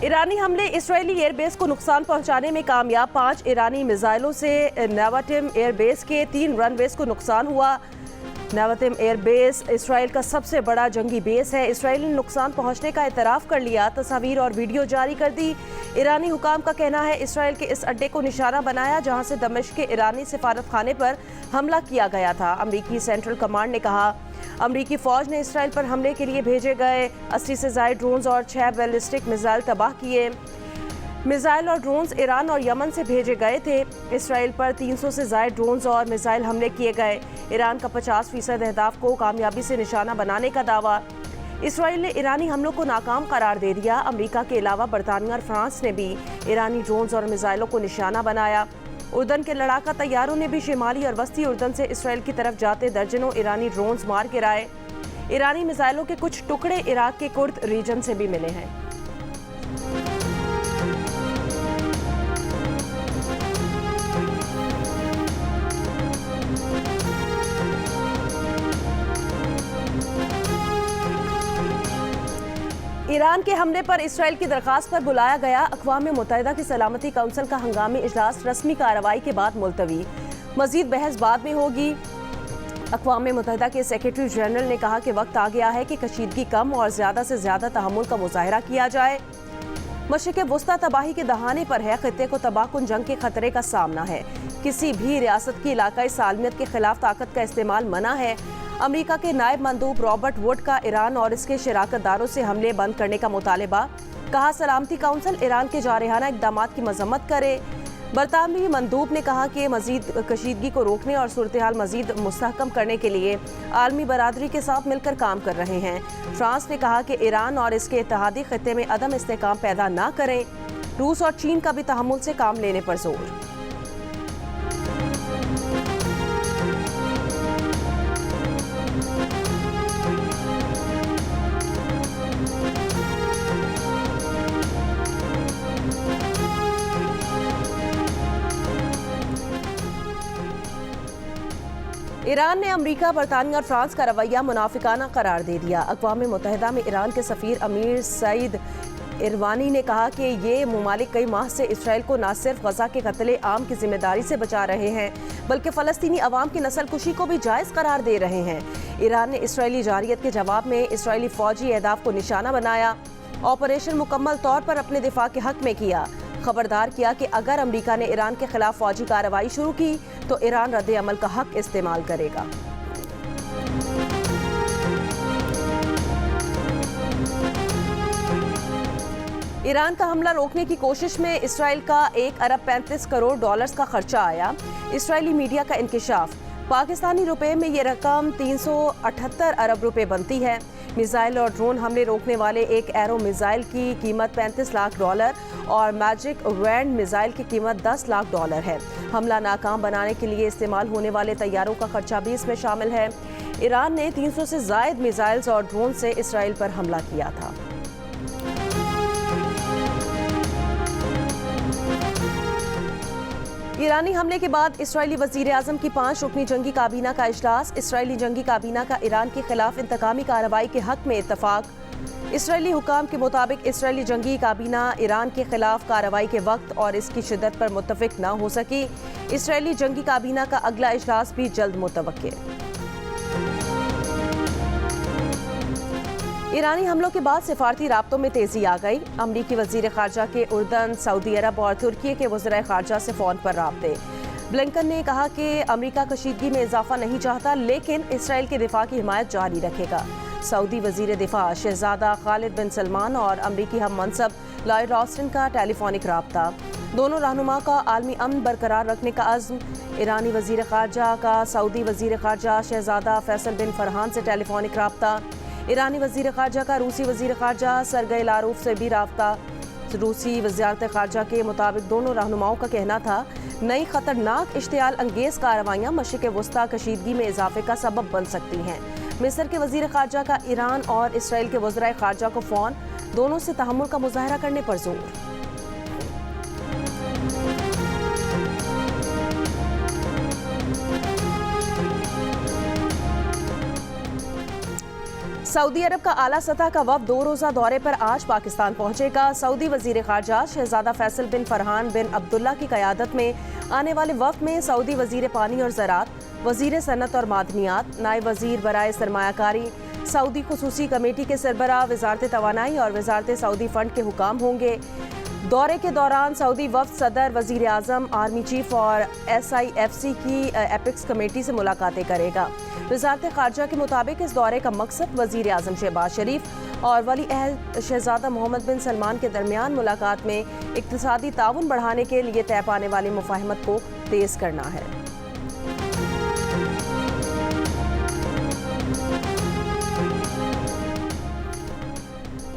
ईरानी हमले Israeli airbase को नुकसान पहुंचाने में कामयाब। 5 ईरानी मिसाइलों से नेवाटिम एयरबेस के 3 रनवेज को नुकसान हुआ। नेवाटिम एयरबेस इसराइल का सबसे बड़ा जंगी बेस है। इसराइल ने नुकसान पहुंचने का एतराफ़ कर लिया, तस्वीर और वीडियो जारी कर दी। ईरानी हुकाम का कहना है इसराइल के इस अड्डे को निशाना बनाया जहां से दमिश्क के ईरानी सिफारत खाने पर हमला किया गया था। अमरीकी सेंट्रल कमांड ने कहा अमरीकी फ़ौज ने इसराइल पर हमले के लिए भेजे गए 80 से ज़ायद ड्रोन्स और 6 बैलिस्टिक मिसाइल तबाह किए। मिसाइल और ड्रोन्स ईरान और यमन से भेजे गए थे। इसराइल पर 300 से ज़ायद ड्रोन्स और मिसाइल हमले किए गए। ईरान का 50% अहदाफ को कामयाबी से निशाना बनाने का दावा। इसराइल ने ईरानी हमलों को नाकाम करार दे दिया। अमरीका के अलावा बरतानिया और फ्रांस ने भी ईरानी ड्रोन्स और मिसाइलों को निशाना बनाया। उर्दन के लड़ाका तैयारों ने भी शिमाली और वस्ती उर्दन से इसराइल की तरफ जाते दर्जनों ईरानी ड्रोन्स मार गिराए। ईरानी मिसाइलों के कुछ टुकड़े इराक के कुर्द रीजन से भी मिले हैं। ईरान के हमले पर इसराइल की दरखास्त पर बुलाया गया अक़वाम मुत्तहिदा की सलामती काउंसिल का हंगामी इजलास रस्मी कार्रवाई के बाद मुलतवी। मजीद बहस बाद में होगी। अक़वाम मुत्तहिदा के सेक्रेटरी जनरल ने कहा कि वक्त आ गया है कि कशीदगी कम और ज़्यादा से ज़्यादा तहम्मुल का मुज़ाहरा किया जाए। मशरिक़ वस्ता तबाही के दहाने पर है। ख़ित्ते को तबाहकुन जंग के खतरे का सामना है। किसी भी रियासत की इलाकाई सालमियत के खिलाफ ताकत का इस्तेमाल मना है। अमेरिका के नायब मंदूब रॉबर्ट वुड का ईरान और इसके शराकतदारों से हमले बंद करने का मुतालबा। कहा सलामती काउंसिल ईरान के जारहाना इक़दामात की मजम्मत करे। बरतानवी मंदूब ने कहा कि मजीद कशीदगी को रोकने और सूरत हाल मजीद मुस्तहकम करने के लिए आलमी बरादरी के साथ मिलकर काम कर रहे हैं। फ्रांस ने कहा कि ईरान और इसके इत्तेहादी खित्ते में अदम इस्तेहकाम पैदा ना करें। रूस और चीन का भी तहम्मुल से काम लेने पर जोर। ईरान ने अमेरिका, बरतानिया और फ्रांस का रवैया मुनाफिकाना करार दे दिया। अक़वाम मुत्तहिदा में ईरान के सफ़ीर अमीर सईद इरवानी ने कहा कि ये ममालिक कई माह से इसराइल को न सिर्फ गजा के कत्ले आम की जिम्मेदारी से बचा रहे हैं बल्कि फ़लस्तीनी अवाम की नस्ल कुशी को भी जायज़ करार दे रहे हैं। ईरान ने इसराइली जारियत के जवाब में इसराइली फ़ौजी अहदाफ को निशाना बनाया। ऑपरेशन मुकम्मल तौर पर अपने दिफा के हक में किया। खबरदार किया कि अगर अमेरिका ने ईरान के खिलाफ फौजी कार्रवाई शुरू की तो ईरान रद्द अमल का हक इस्तेमाल करेगा। ईरान का हमला रोकने की कोशिश में इसराइल का 1 अरब 35 करोड़ डॉलर्स का खर्चा आया। इसराइली मीडिया का इंकिशाफ। पाकिस्तानी रुपए में ये रकम 378 अरब रुपए बनती है। मिसाइल और ड्रोन हमले रोकने वाले एक एरो मिसाइल की कीमत 35 लाख डॉलर और मैजिक वैंड मिसाइल की कीमत 10 लाख डॉलर है। हमला नाकाम बनाने के लिए इस्तेमाल होने वाले तैयारों का खर्चा भी इसमें शामिल है। ईरान ने 300 से ज़ायद मिसाइल्स और ड्रोन से इसराइल पर हमला किया था। ईरानी हमले के बाद इसराइली वज़ीर आज़म की 5 रुकनी जंगी काबीना का इजलास। इसराइली जंगी काबीना का ईरान के खिलाफ इंतकामी कार्रवाई के हक में इत्तफाक। इसराइली हुकाम के मुताबिक इसराइली जंगी काबीना ईरान के खिलाफ कार्रवाई के वक्त और इसकी शिद्दत पर मुत्तफिक न हो सकी। इसराइली जंगी काबीना का अगला इजलास भी जल्द मुतवक्के। ईरानी हमलों के बाद सिफारती राब्तों में तेजी आ गई। अमरीकी वज़ीर ख़ारजा के उर्दन, सऊदी अरब और तुर्की के वज़ीर ख़ारजा से फ़ोन पर राब्ते। ब्लिंकन ने कहा कि अमरीका कशीदगी में इजाफा नहीं चाहता लेकिन इसराइल के दिफा की हिमायत जारी रखेगा। सऊदी वज़ीर दिफा शहजादा खालिद बिन सलमान और अमरीकी हम मनसब लॉयड ऑस्टिन का टेलीफोनिक राब्ता। दोनों रहनुमा का आलमी अमन बरकरार रखने का अज़्म। ईरानी वज़ीर ख़ारजा का सऊदी वज़ीर ख़ारजा शहजादा फैसल बिन फरहान से टेलीफोनिक राब्ता। ईरानी वज़ीर ख़ारजा का रूसी वज़ीर ख़ारजा सरगई लारूफ से भी राब्ता। रूसी वज़ारत ख़ारजा के मुताबिक दोनों रहनुमाओं का कहना था नई ख़तरनाक इश्तियाल अंगेज़ कार्रवाइयाँ मशरिक़ वस्ता कशीदगी में इजाफे का सबब बन सकती हैं। मिस्र के वज़ीर ख़ारजा का ईरान और इसराइल के वज़राए ख़ारजा को फ़ोन। दोनों से तहम्मुल का मुज़ाहरा करने पर जोर। सऊदी अरब का आला सतह का वफ़द 2 रोज़ा दौरे पर आज पाकिस्तान पहुंचेगा। सऊदी वज़ीर ख़ारजा शहज़ादा फैसल बिन फरहान बिन अब्दुल्ला की क़यादत में आने वाले वफ़द में सऊदी वज़ीर पानी और ज़राअत, वज़ीर सनत और मादनियात, नायब वज़ीर बराए सरमायाकारी, सऊदी खुसूसी कमेटी के सरबराह, वज़ारत तवानाई और वज़ारत सऊदी फ़ंड के हुकाम होंगे। दौरे के दौरान सऊदी वफ़द सदर, वज़ीर आज़म, आर्मी चीफ और SIFC की एपिक्स कमेटी से मुलाकातें करेगा। वज़ारत ख़ारजा के मुताबिक इस दौरे का मकसद वज़ीर आज़म शहबाज शरीफ और वली अहद शहज़ादा मोहम्मद बिन सलमान के दरमियान मुलाकात में इक़्तिसादी ताउन बढ़ाने के लिए तय पाने वाली मुफ़ाहमत को तेज़ करना है।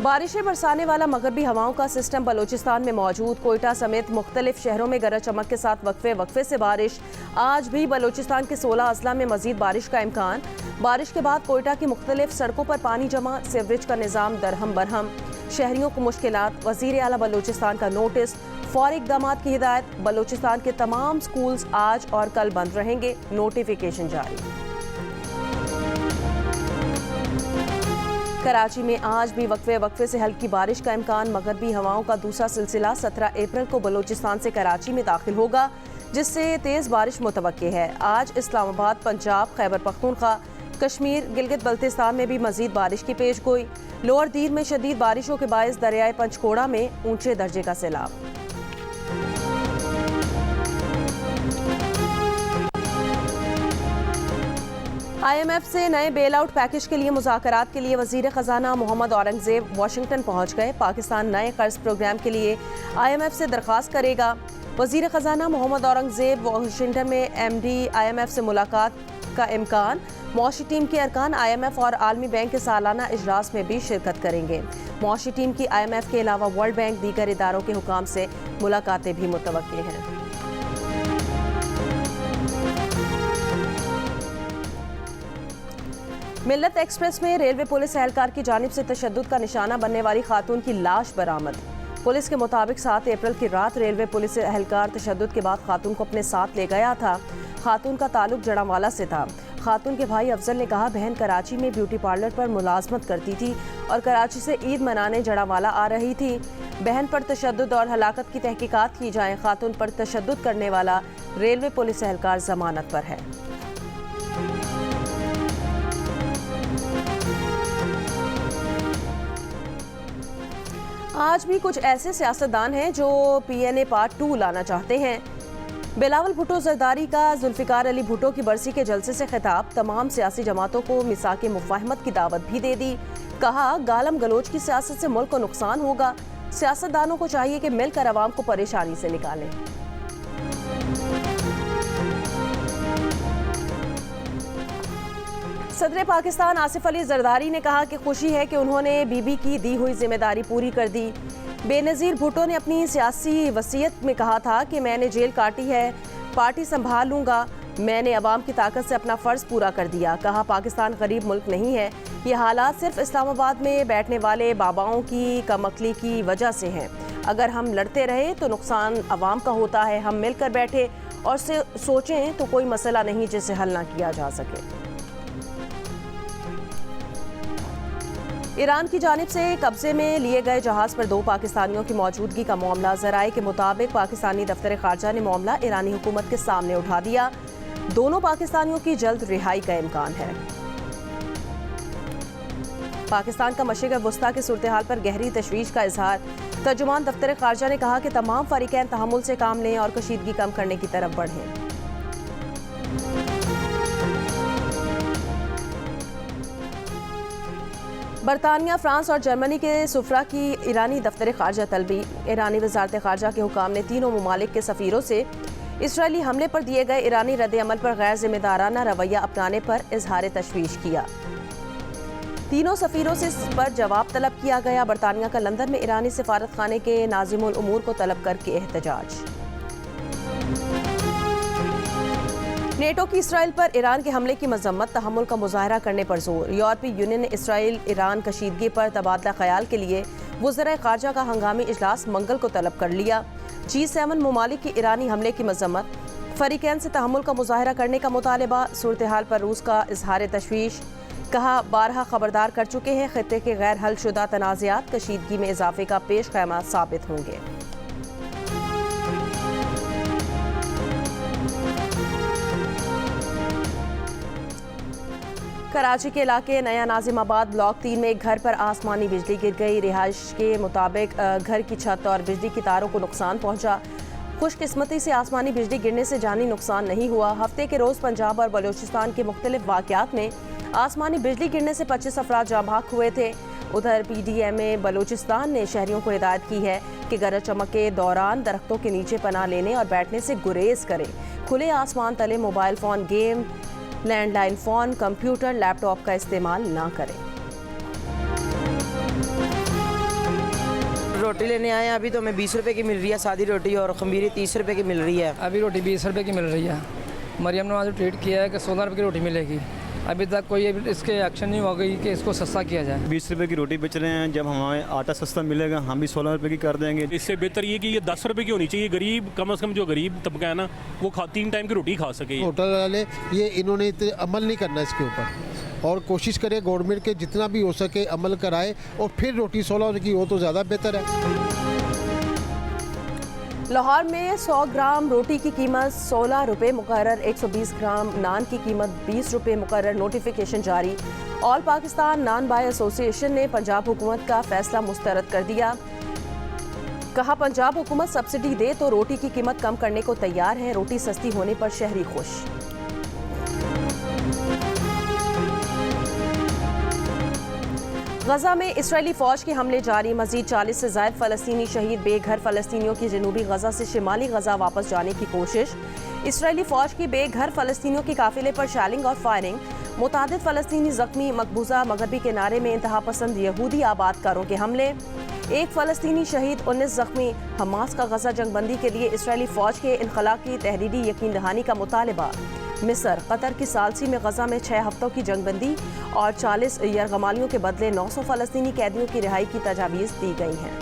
बारिशें बरसाने वाला मगरबी हवाओं का सिस्टम बलूचिस्तान में मौजूद। कोयटा समेत मुख्तलिफ शहरों में गरज चमक के साथ वक्फे से बारिश। आज भी बलूचिस्तान के 16 अजला में मजीद बारिश का इम्कान। बारिश के बाद कोयटा की मुख्तलिफ सड़कों पर पानी जमा, सीवरेज का निज़ाम दरहम बरहम, शहरियों को मुश्किलात। वज़ीर आला बलूचिस्तान का नोटिस, फौरी इक़दामात की हिदायत। बलूचिस्तान के तमाम स्कूल्स आज और कल बंद रहेंगे, नोटिफिकेशन जारी। कराची में आज भी वक्फे से हल्की बारिश का इम्कान। मगरबी हवाओं का दूसरा सिलसिला 17 अप्रैल को बलूचिस्तान से कराची में दाखिल होगा, जिससे तेज़ बारिश मुतवक्के है। आज इस्लामाबाद, पंजाब, खैबर पख्तूनख्वा, कश्मीर, गिलगित बल्तिस्तान में भी मजीद बारिश की पेशगोई। लोअर दीर में शदीद बारिशों के बायस दरियाए पंचकोड़ा में ऊंचे दर्जे का सैलाब। IMF से नए बेल आउट पैकेज के लिए मुज़ाकरात के लिए वज़ीर ख़जाना मोहम्मद औरंगज़ेब वाशिंगटन पहुंच गए। पाकिस्तान नए कर्ज प्रोग्राम के लिए IMF से दरख्वास्त करेगा। वज़ीर ख़जाना मोहम्मद औरंगज़ेब वाशिंगटन में MD IMF से मुलाकात का इम्कान। मौशी टीम के अरकान IMF और आलमी बैंक के सालाना इजलास में भी शिरकत करेंगे। मौशी टीम की IMF के अलावा वर्ल्ड बैंक, दीगर इदारों के हुकाम से मुलाकातें भी मुतवक्के हैं। मिल्लत एक्सप्रेस में रेलवे पुलिस एहलकार की जानिब से तशद्दुद का निशाना बनने वाली खातून की लाश बरामद। पुलिस के मुताबिक 7 अप्रैल की रात रेलवे पुलिस एहलकार तशद्दुद के बाद खातून को अपने साथ ले गया था। खातून का ताल्लुक जड़ावाला से था। खातून के भाई अफजल ने कहा, बहन कराची में ब्यूटी पार्लर पर मुलाजमत करती थी और कराची से ईद मनाने जड़ावाला आ रही थी। बहन पर तशद्दुद और हलाकत की तहकीकात की जाए। खातून पर तशद्दुद करने वाला रेलवे पुलिस एहलकार जमानत पर है। आज भी कुछ ऐसे सियासतदान हैं जो PNA पार्ट 2 लाना चाहते हैं। बिलावल भुट्टो जरदारी का जुल्फिकार अली भुट्टो की बरसी के जलसे से खिताब। तमाम सियासी जमातों को मिसाक मुफाहमत की दावत भी दे दी। कहा, गालम गलोच की सियासत से मुल्क को नुकसान होगा। सियासतदानों को चाहिए कि मिलकर अवाम को परेशानी से निकालें। सदर पाकिस्तान आसिफ अली जरदारी ने कहा कि खुशी है कि उन्होंने बीबी की दी हुई जिम्मेदारी पूरी कर दी। बेनज़ीर भुट्टो ने अपनी सियासी वसीयत में कहा था कि मैंने जेल काटी है, पार्टी संभाल लूँगा। मैंने अवाम की ताकत से अपना फ़र्ज़ पूरा कर दिया। कहा, पाकिस्तान गरीब मुल्क नहीं है। ये हालात सिर्फ इस्लामाबाद में बैठने वाले बाबाओं की कमअक्ली की वजह से हैं। अगर हम लड़ते रहे तो नुकसान अवाम का होता है। हम मिलकर बैठे और सोचें तो कोई मसला नहीं जिसे हल ना किया जा सके। ईरान की जानिब से कब्जे में लिए गए जहाज़ पर 2 पाकिस्तानियों की मौजूदगी का मामला। ज़राए के मुताबिक पाकिस्तानी दफ्तर ख़ारजा ने मामला ईरानी हुकूमत के सामने उठा दिया। दोनों पाकिस्तानियों की जल्द रिहाई का इम्कान है। पाकिस्तान का मशरिक़ वस्ता की सूरत हाल पर गहरी तशवीश का इजहार। तर्जुमान दफ्तर ख़ारजा ने कहा कि तमाम फ़रीक़ैन तहम्मुल से काम लें और कशीदगी कम करने की तरफ बढ़ें। बरतानिया, फ्रांस और जर्मनी के सफरा की ईरानी दफ्तर ख़ारजा तलबी। ईरानी वज़ारत ख़ारजा के हुकाम ने तीनों ममालिक के सफ़ीरों से इसराइली हमले पर दिए गए ईरानी रद्द-ए-अमल पर गैर जिम्मेदाराना रवैया अपनाने पर इजहार तशवीश किया। तीनों सफ़ीरों से इस पर जवाब तलब किया गया। बरतानिया का लंदन में ईरानी सिफारत खाने के नाज़िमुल उमूर को तलब करके एहतजाज। नेटो की इसराइल पर ईरान के हमले की मजम्मत, तहम्मुल का मुजाहरा करने पर जोर। यूरोपीय यूनियन ने इसराइल ईरान कशीदगी पर तबादला ख्याल के लिए वज़ीर ख़ारजा का हंगामी इजलास मंगल को तलब कर लिया। G7 ममालिक की ईरानी हमले की मजम्मत, फ़रीक़ैन से तहम्मुल का मुजाहरा करने का मुतालबा। सूरत हाल पर रूस का इजहार तशवीश। कहा 12 खबरदार कर चुके हैं, खित्ते के गैर हलशुदा तनाज़ात कशीदगी में इजाफे का पेश ख़ैमा साबित होंगे। कराची के इलाके नया नाजिमाबाद ब्लॉक 3 में एक घर पर आसमानी बिजली गिर गई। रिहाइश के मुताबिक घर की छत और बिजली की तारों को नुकसान पहुंचा। खुशकिस्मती से आसमानी बिजली गिरने से जानी नुकसान नहीं हुआ। हफ्ते के रोज़ पंजाब और बलूचिस्तान के मुख्तलिफ वाक़यात में आसमानी बिजली गिरने से 25 अफराद जाँ बहक हुए थे। उधर PDMA बलूचिस्तान ने शहरियों को हिदायत की है कि गरज चमक के दौरान दरख्तों के नीचे पनाह लेने और बैठने से गुरेज करें। खुले आसमान तले mobile phone, game, landline phone, computer, laptop का इस्तेमाल ना करें। रोटी लेने आए हैं, अभी तो हमें 20 रुपए की मिल रही है सादी रोटी, और खमीरी 30 रुपए की मिल रही है। अभी रोटी 20 रुपए की मिल रही है। मरियम ने आज ट्वीट किया है कि 16 रुपए की रोटी मिलेगी। अभी तक कोई इसके एक्शन नहीं हो गई कि इसको सस्ता किया जाए। 20 रुपए की रोटी बेच रहे हैं, जब हमें आटा सस्ता मिलेगा हम भी 16 रुपए की कर देंगे। इससे बेहतर ये कि ये 10 रुपए की होनी चाहिए। गरीब कम से कम जो गरीब तबका है ना, वो 3 टाइम की रोटी खा सके। होटल वाले ये इन्होंने अमल नहीं करना इसके ऊपर, और कोशिश करे गवर्नमेंट के जितना भी हो सके अमल कराए, और फिर रोटी 16 की हो तो ज़्यादा बेहतर है। लाहौर में 100 ग्राम रोटी की कीमत 16 रुपये मुकर्रर, 120 ग्राम नान की कीमत 20 रुपये मुकर्रर। नोटिफिकेशन जारी। ऑल पाकिस्तान नान बाय एसोसिएशन ने पंजाब हुकूमत का फैसला मुस्तरद कर दिया। कहा पंजाब हुकूमत सब्सिडी दे तो रोटी की कीमत कम करने को तैयार है। रोटी सस्ती होने पर शहरी खुश। गजा में इसराइली फौज के हमले जारी। मजीद 40 से ज़ायद फ़लस्तीनी शहीद। बेघर फ़लस्तीनियों की जनूबी गजा से शिमाली गजा वापस जाने की कोशिश। इसराइली फौज की बेघर फ़लस्तीनियों के काफिले पर शैलिंग और फायरिंग। मुतादिद फ़लस्तीनी ज़ख्मी। मकबूजा मगरबी किनारे में इंतहा पसंद यहूदी आबादकारों के हमले। एक फ़लस्तीनी शहीद, 19 ज़ख्मी। हमास का गजा जंगबंदी के लिए इसराइली फौज के इनखला की तहरीरी यकीन दहानी का मुतालबा। मिस्र, कतर की सालसी में गजा में 6 हफ्तों की जंगबंदी और 40 यरगमालियों के बदले 900 फ़लस्तीनी कैदियों की रिहाई की तजावीज़ दी गई हैं।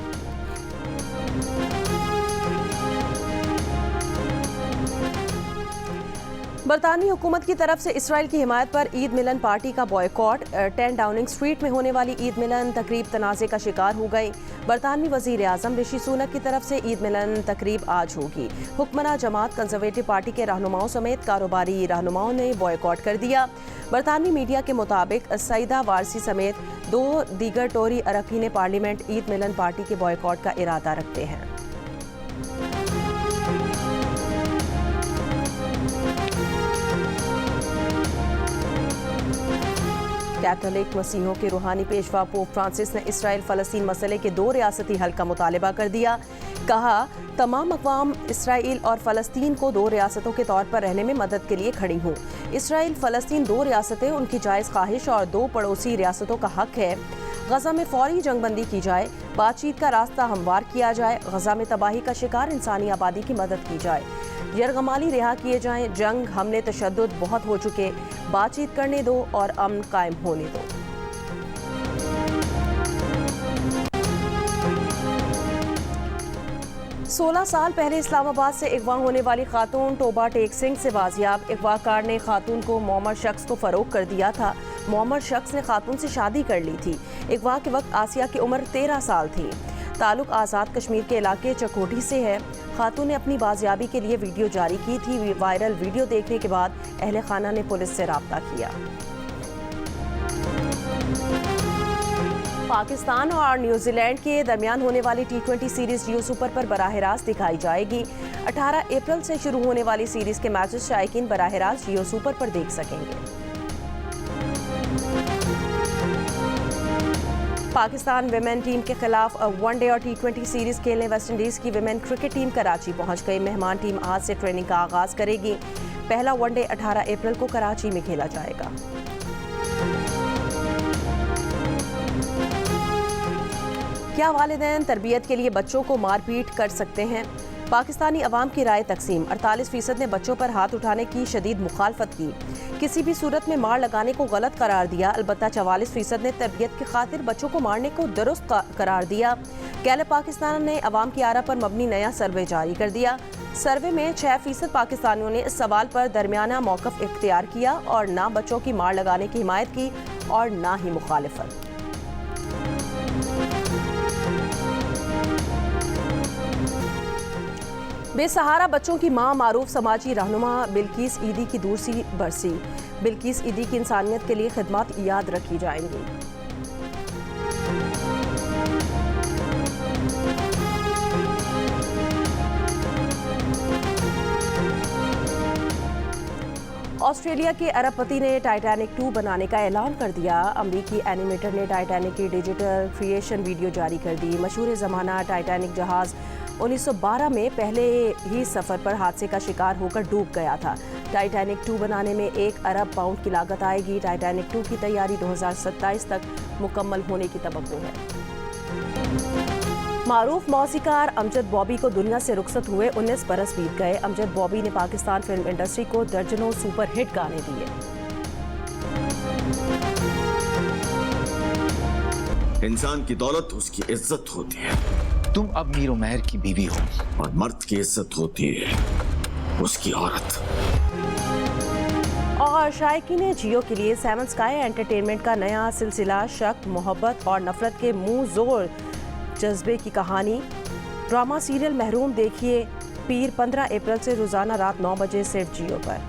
बरतानी हुकूमत की तरफ से इसराइल की हिमायत पर ईद मिलन पार्टी का बॉयकॉट। 10 डाउनिंग स्ट्रीट में होने वाली ईद मिलन तकरीब तनाज़े का शिकार हो गई। बरतानवी वज़ीर आज़म ऋषि सुनक की तरफ से ईद मिलन तकरीब आज होगी। हुक्मरान जमात कंजर्वेटिव पार्टी के रहनुमाओं समेत कारोबारी रहनुमाओं ने बॉयकॉट कर दिया। बरतानवी मीडिया के मुताबिक सईदा वारसी समेत 2 दीगर टोरी अरकान पार्लियामेंट ईद मिलन पार्टी के बॉयकॉट का इरादा रखते हैं। कैथोलिक मसीहों के रूहानी पेशवा पोप फ्रांसिस ने इसराइल फ़लस्तीन मसले के 2 रियासती हल का मुतालबा कर दिया। कहा तमाम अक़वाम इसराइल और फ़लस्तीन को 2 रियासतों के तौर पर रहने में मदद के लिए खड़ी हूँ। इसराइल फ़लस्तीन 2 रियासतें उनकी जायज़ ख्वाहिश और 2 पड़ोसी रियासतों का हक है। गजा में फौरी जंगबंदी की जाए, बातचीत का रास्ता हमवार किया जाए, गजा में तबाही का शिकार इंसानी आबादी की मदद की जाए, यरगमाली रिहा किए जाएं, जंग हमले तशद्दुद बहुत हो चुके, बातचीत करने दो और अमन कायम होने दो। सोलह साल पहले इस्लामाबाद से अगवा होने वाली खातून टोबा टेक सिंह से बाजियाब। अगवाकार ने खातून को मोमर शख्स को फरोख्त कर दिया था। मोमर शख्स ने खातून से शादी कर ली थी। अगवा के वक्त आसिया की उम्र 13 साल थी। ताल्लुक आज़ाद कश्मीर के इलाके चकोटी से है। खातून ने अपनी बाजियाबी के लिए वीडियो जारी की थी। वायरल वीडियो देखने के बाद अहले खाना ने पुलिस से राब्ता किया। पाकिस्तान और न्यूजीलैंड के दरमियान होने वाली T20 सीरीज जियो सुपर पर बराह रास्त दिखाई जाएगी। 18 अप्रैल से शुरू होने वाली सीरीज के मैचेस शायकीन बराह रास्त जियो सुपर पर देख सकेंगे। पाकिस्तान विमेन टीम के खिलाफ वनडे और T20 सीरीज खेलने वेस्टइंडीज की विमेन क्रिकेट टीम कराची पहुंच गई। मेहमान टीम आज से ट्रेनिंग का आगाज करेगी। पहला वनडे 18 अप्रैल को कराची में खेला जाएगा। क्या वालिदैन तरबियत के लिए बच्चों को मारपीट कर सकते हैं? पाकिस्तानी अवाम की राय तकसीम। 48% ने बच्चों पर हाथ उठाने की शदीद मुखालफत की। किसी भी सूरत में मार लगाने को गलत करार दिया। अलबत्ता 44% ने तरबियत की खातिर बच्चों को मारने को दुरुस्त करार दिया। गैलप पाकिस्तान ने अवाम की आरा पर मबनी नया सर्वे जारी कर दिया। सर्वे में 6% पाकिस्तानियों ने इस सवाल पर दरमियाना मौक़िफ़ इख्तियार किया और ना बच्चों की मार लगाने की हिमायत की और ना ही मुखालिफत। बेसहारा बच्चों की मां मारूफ समाजी रहनुमा बिल्किस ईदी की दूसरी बरसी। बिल्किस ईदी की इंसानियत के लिए खिदमत याद रखी जाएंगी। ऑस्ट्रेलिया के अरबपति ने टाइटैनिक 2 बनाने का ऐलान कर दिया। अमरीकी एनिमेटर ने टाइटैनिक की डिजिटल क्रिएशन वीडियो जारी कर दी। मशहूर ज़माना टाइटैनिक जहाज़ 1912 में पहले ही सफ़र पर हादसे का शिकार होकर डूब गया था। टाइटैनिक 2 बनाने में 1 अरब पाउंड की लागत आएगी। टाइटैनिक 2 की तैयारी 2027 तक मुकम्मल होने की तवक्को है। मारूफ मौसीकार अमजद बॉबी को दुनिया से रुखसत हुए 19 बरस बीत गए। अमजद बॉबी ने पाकिस्तान फिल्म इंडस्ट्री को दर्जनों सुपरहिट गाने दिए। इंसान की दौलत उसकी इज्जत होती है। तुम अब मीर मेहर की बीवी हो और मर्द की इज्जत होती है उसकी औरत। और शायकीन जियो के लिए 7 स्काई एंटरटेनमेंट का नया सिलसिला शक, मोहब्बत और नफरत के मुंह जोर जज्बे की कहानी ड्रामा सीरियल महरूम देखिए पीर 15 अप्रैल से रोजाना रात 9 बजे सिर्फ जियो पर।